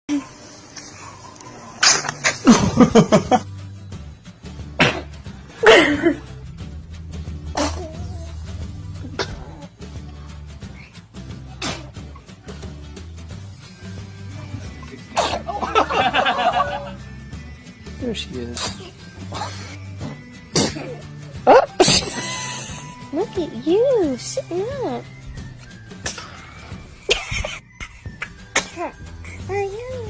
There she is. Look at you sitting up. Oh, yeah.